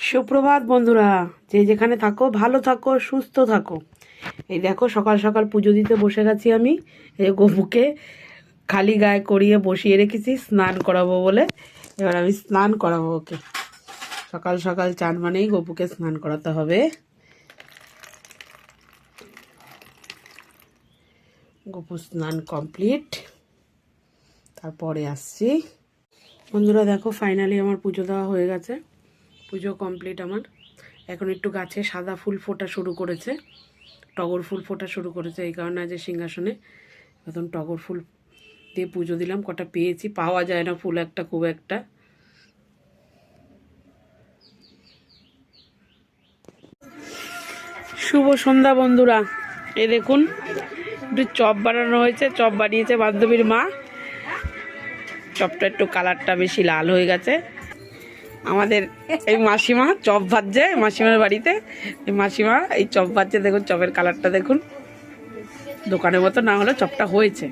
সুপ্রভাত বন্ধুরা, যে যেখানে থাকো ভালো থাকো, সুস্থ থাকো। এই দেখো সকাল সকাল পুজো দিতে বসে গেছি আমি। এই গপুকে খালি গায়ে করিয়ে বসিয়ে রেখেছি স্নান করাবো বলে। এবার আমি স্নান করাবো ওকে। সকাল সকাল চান মানেই গপুকে স্নান করাতে হবে। গপু স্নান কমপ্লিট, তারপরে আসছি। বন্ধুরা দেখো, ফাইনালি আমার পুজো দেওয়া হয়ে গেছে। পুজো কমপ্লিট আমার। এখন একটু গাছে সাদা ফুল ফোটা শুরু করেছে, টগর ফুল ফোটা শুরু করেছে। এই কারণে আজ সিংহাসনে এখন টগর ফুল দিয়ে পুজো দিলাম। কটা পেয়েছি, পাওয়া যায় না ফুল একটা খুব একটা। শুভ সন্ধ্যা বন্ধুরা। এই দেখুন, একটু চপ বানানো হয়েছে, চপ বানিয়েছে বান্ধবীর মা। চপটা একটু কালারটা বেশি লাল হয়ে গেছে। আমাদের এই মাসিমা চপ ভাজছে, মাসিমার বাড়িতে এই মাসিমা এই চপ ভাজছে। দেখুন চপের কালারটা দেখুন, দোকানের মতো না হলে চপটা হয়েছে।